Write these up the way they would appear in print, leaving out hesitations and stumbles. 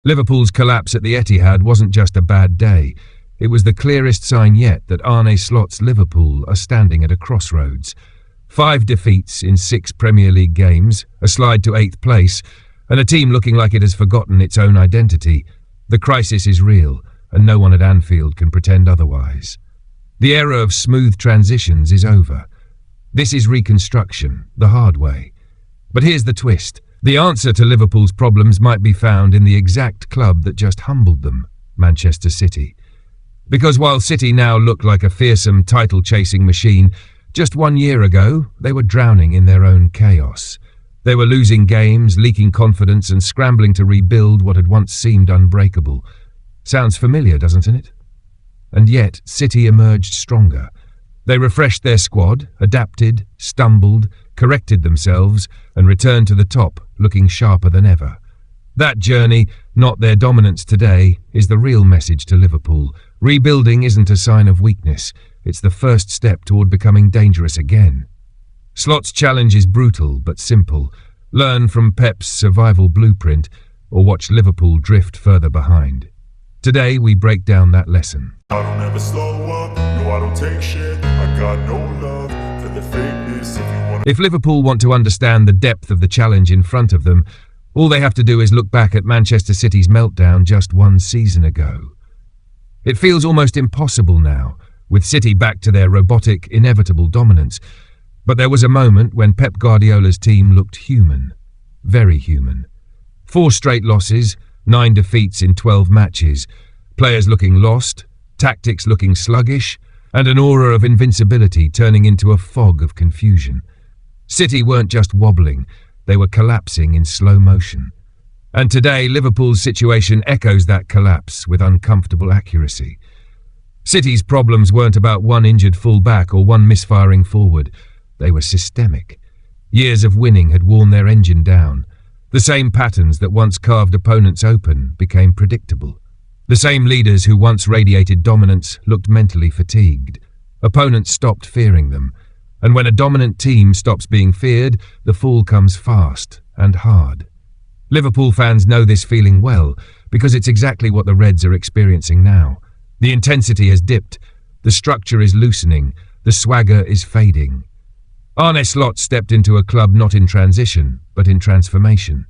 Liverpool's collapse at the Etihad wasn't just a bad day. It was the clearest sign yet that Arne Slot's Liverpool are standing at a crossroads. 5 defeats in 6 Premier League games, a slide to 8th place, and a team looking like it has forgotten its own identity. The crisis is real, and no one at Anfield can pretend otherwise. The era of smooth transitions is over. This is reconstruction, the hard way. But here's the twist. The answer to Liverpool's problems might be found in the exact club that just humbled them, Manchester City. Because while City now look like a fearsome title-chasing machine, just 1 year ago, they were drowning in their own chaos. They were losing games, leaking confidence, and scrambling to rebuild what had once seemed unbreakable. Sounds familiar, doesn't it? And yet, City emerged stronger. They refreshed their squad, adapted, stumbled, corrected themselves, and returned to the top, looking sharper than ever. That journey, not their dominance today, is the real message to Liverpool. Rebuilding isn't a sign of weakness. It's the first step toward becoming dangerous again. Slot's challenge is brutal but simple. Learn from Pep's survival blueprint, or watch Liverpool drift further behind. Today we break down that lesson. I don't ever slow up, no I don't take shit. I got no love for the fakeness. If Liverpool want to understand the depth of the challenge in front of them, all they have to do is look back at Manchester City's meltdown just 1 season ago. It feels almost impossible now, with City back to their robotic, inevitable dominance. But there was a moment when Pep Guardiola's team looked human. Very human. 4 straight losses, 9 defeats in 12 matches, players looking lost, tactics looking sluggish, and an aura of invincibility turning into a fog of confusion. City weren't just wobbling, they were collapsing in slow motion. And today, Liverpool's situation echoes that collapse with uncomfortable accuracy. City's problems weren't about one injured full-back or one misfiring forward. They were systemic. Years of winning had worn their engine down. The same patterns that once carved opponents open became predictable. The same leaders who once radiated dominance looked mentally fatigued. Opponents stopped fearing them. And when a dominant team stops being feared, the fall comes fast and hard. Liverpool fans know this feeling well, because it's exactly what the Reds are experiencing now. The intensity has dipped, the structure is loosening, the swagger is fading. Arne Slot stepped into a club not in transition, but in transformation.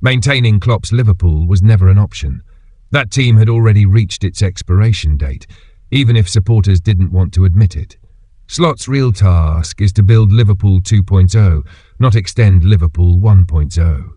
Maintaining Klopp's Liverpool was never an option. That team had already reached its expiration date, even if supporters didn't want to admit it. Slot's real task is to build Liverpool 2.0, not extend Liverpool 1.0.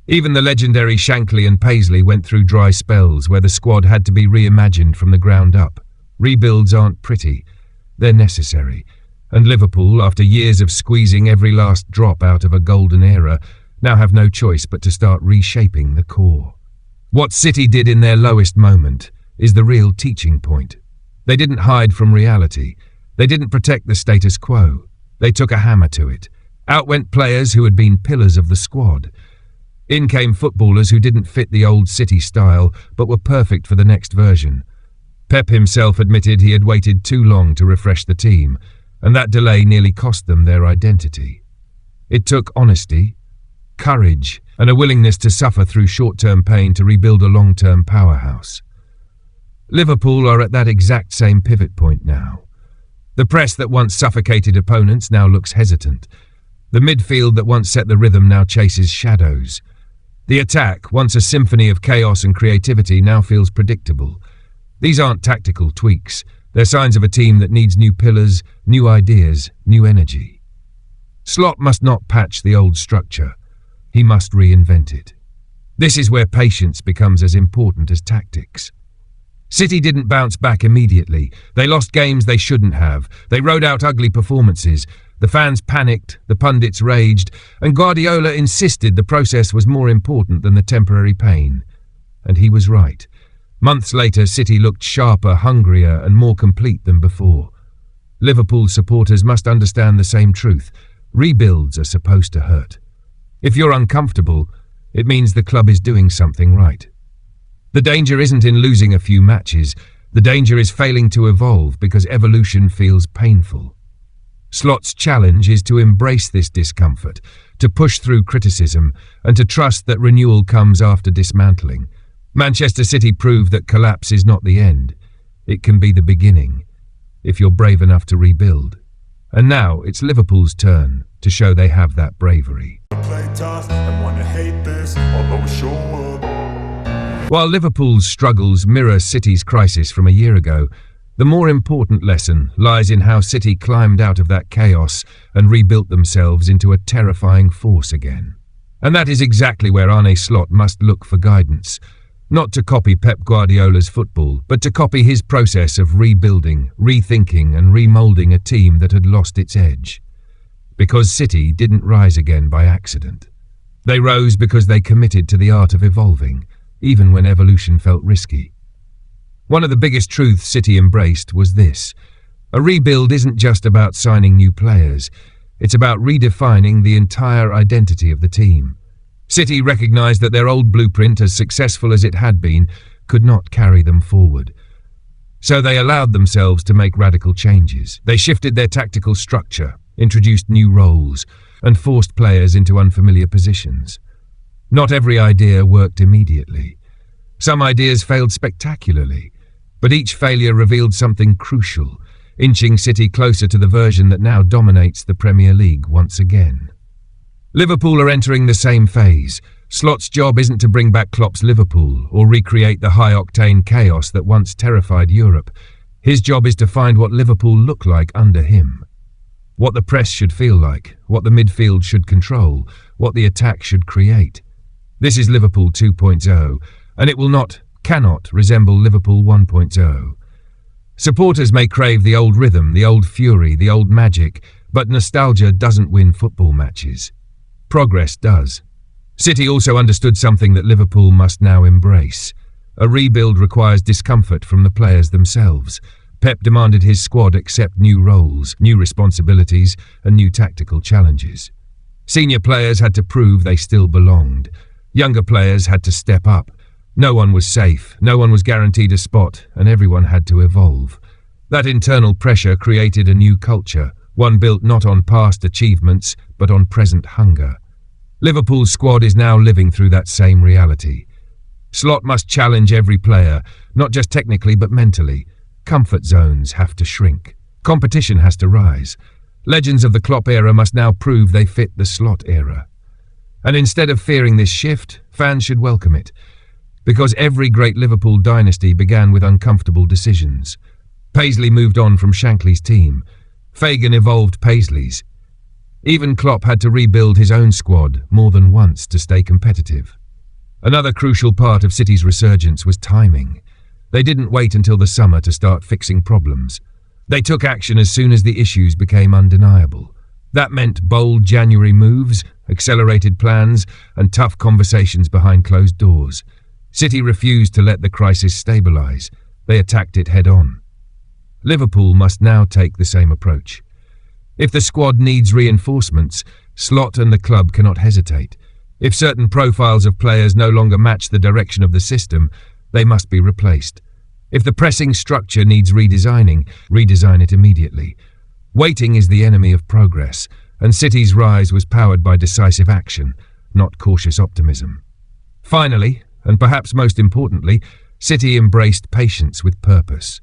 Even the legendary Shankly and Paisley went through dry spells where the squad had to be reimagined from the ground up. Rebuilds aren't pretty, they're necessary. And Liverpool, after years of squeezing every last drop out of a golden era, now have no choice but to start reshaping the core. What City did in their lowest moment is the real teaching point. They didn't hide from reality. They didn't protect the status quo. They took a hammer to it. Out went players who had been pillars of the squad. In came footballers who didn't fit the old City style, but were perfect for the next version. Pep himself admitted he had waited too long to refresh the team, and that delay nearly cost them their identity. It took honesty, courage, and a willingness to suffer through short-term pain to rebuild a long-term powerhouse. Liverpool are at that exact same pivot point now. The press that once suffocated opponents now looks hesitant. The midfield that once set the rhythm now chases shadows. The attack, once a symphony of chaos and creativity, now feels predictable. These aren't tactical tweaks. They're signs of a team that needs new pillars, new ideas, new energy. Slot must not patch the old structure. He must reinvent it. This is where patience becomes as important as tactics. City didn't bounce back immediately. They lost games they shouldn't have. They rode out ugly performances. The fans panicked, the pundits raged, and Guardiola insisted the process was more important than the temporary pain. And he was right. Months later, City looked sharper, hungrier, and more complete than before. Liverpool supporters must understand the same truth. Rebuilds are supposed to hurt. If you're uncomfortable, it means the club is doing something right. The danger isn't in losing a few matches. The danger is failing to evolve because evolution feels painful. Slot's challenge is to embrace this discomfort, to push through criticism, and to trust that renewal comes after dismantling. Manchester City proved that collapse is not the end. It can be the beginning, if you're brave enough to rebuild. And now it's Liverpool's turn to show they have that bravery. Play tough and wanna hate this, although show up. While Liverpool's struggles mirror City's crisis from a year ago, the more important lesson lies in how City climbed out of that chaos and rebuilt themselves into a terrifying force again. And that is exactly where Arne Slot must look for guidance. Not to copy Pep Guardiola's football, but to copy his process of rebuilding, rethinking and remoulding a team that had lost its edge. Because City didn't rise again by accident. They rose because they committed to the art of evolving, even when evolution felt risky. One of the biggest truths City embraced was this: a rebuild isn't just about signing new players, it's about redefining the entire identity of the team. City recognised that their old blueprint, as successful as it had been, could not carry them forward. So they allowed themselves to make radical changes. They shifted their tactical structure, introduced new roles, and forced players into unfamiliar positions. Not every idea worked immediately. Some ideas failed spectacularly, but each failure revealed something crucial, inching City closer to the version that now dominates the Premier League once again. Liverpool are entering the same phase. Slot's job isn't to bring back Klopp's Liverpool or recreate the high-octane chaos that once terrified Europe. His job is to find what Liverpool looked like under him. What the press should feel like, what the midfield should control, what the attack should create. This is Liverpool 2.0, and it cannot resemble Liverpool 1.0. Supporters may crave the old rhythm, the old fury, the old magic, but nostalgia doesn't win football matches. Progress does. City also understood something that Liverpool must now embrace. A rebuild requires discomfort from the players themselves. Pep demanded his squad accept new roles, new responsibilities, and new tactical challenges. Senior players had to prove they still belonged. Younger players had to step up. No one was safe, no one was guaranteed a spot, and everyone had to evolve. That internal pressure created a new culture, one built not on past achievements, but on present hunger. Liverpool's squad is now living through that same reality. Slot must challenge every player, not just technically but mentally. Comfort zones have to shrink. Competition has to rise. Legends of the Klopp era must now prove they fit the Slot era. And instead of fearing this shift, fans should welcome it. Because every great Liverpool dynasty began with uncomfortable decisions. Paisley moved on from Shankly's team. Fagan evolved Paisley's. Even Klopp had to rebuild his own squad more than once to stay competitive. Another crucial part of City's resurgence was timing. They didn't wait until the summer to start fixing problems. They took action as soon as the issues became undeniable. That meant bold January moves, accelerated plans, and tough conversations behind closed doors. City refused to let the crisis stabilise. They attacked it head-on. Liverpool must now take the same approach. If the squad needs reinforcements, Slot and the club cannot hesitate. If certain profiles of players no longer match the direction of the system, they must be replaced. If the pressing structure needs redesigning, redesign it immediately. Waiting is the enemy of progress, and City's rise was powered by decisive action, not cautious optimism. Finally, and perhaps most importantly, City embraced patience with purpose.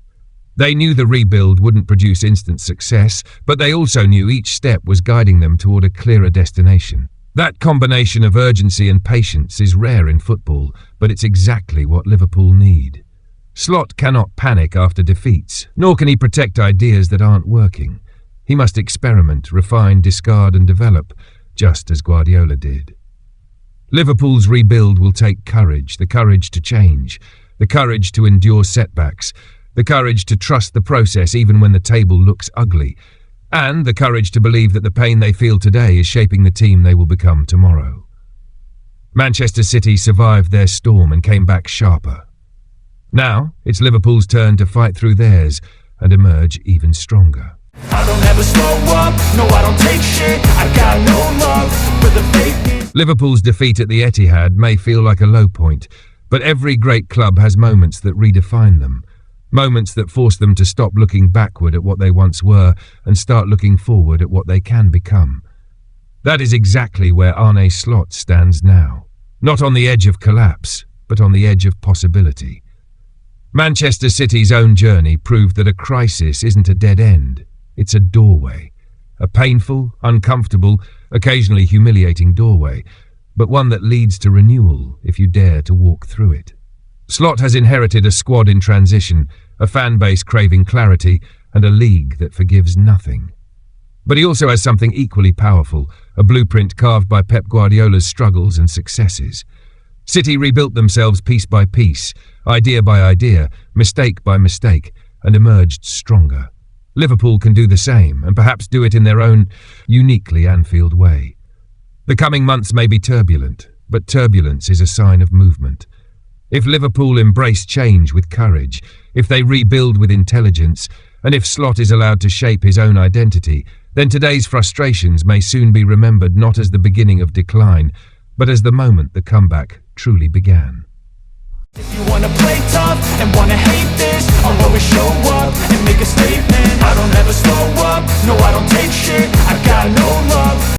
They knew the rebuild wouldn't produce instant success, but they also knew each step was guiding them toward a clearer destination. That combination of urgency and patience is rare in football, but it's exactly what Liverpool need. Slot cannot panic after defeats, nor can he protect ideas that aren't working. He must experiment, refine, discard and develop, just as Guardiola did. Liverpool's rebuild will take courage, the courage to change, the courage to endure setbacks, the courage to trust the process even when the table looks ugly, and the courage to believe that the pain they feel today is shaping the team they will become tomorrow. Manchester City survived their storm and came back sharper. Now, it's Liverpool's turn to fight through theirs and emerge even stronger. I don't ever slow up, no I don't take shit, I got no love for the fakeness. Liverpool's defeat at the Etihad may feel like a low point, but every great club has moments that redefine them. Moments that force them to stop looking backward at what they once were and start looking forward at what they can become. That is exactly where Arne Slot stands now. Not on the edge of collapse, but on the edge of possibility. Manchester City's own journey proved that a crisis isn't a dead end, it's a doorway. A painful, uncomfortable, occasionally humiliating doorway, but one that leads to renewal if you dare to walk through it. Slot has inherited a squad in transition, a fan base craving clarity, and a league that forgives nothing. But he also has something equally powerful, a blueprint carved by Pep Guardiola's struggles and successes. City rebuilt themselves piece by piece, idea by idea, mistake by mistake, and emerged stronger. Liverpool can do the same, and perhaps do it in their own, uniquely Anfield way. The coming months may be turbulent, but turbulence is a sign of movement. If Liverpool embrace change with courage, if they rebuild with intelligence, and if Slot is allowed to shape his own identity, then today's frustrations may soon be remembered not as the beginning of decline, but as the moment the comeback truly began. If you wanna play tough and wanna hate this, I'll always show up and make a statement. I don't ever slow up, no I don't take shit, I got no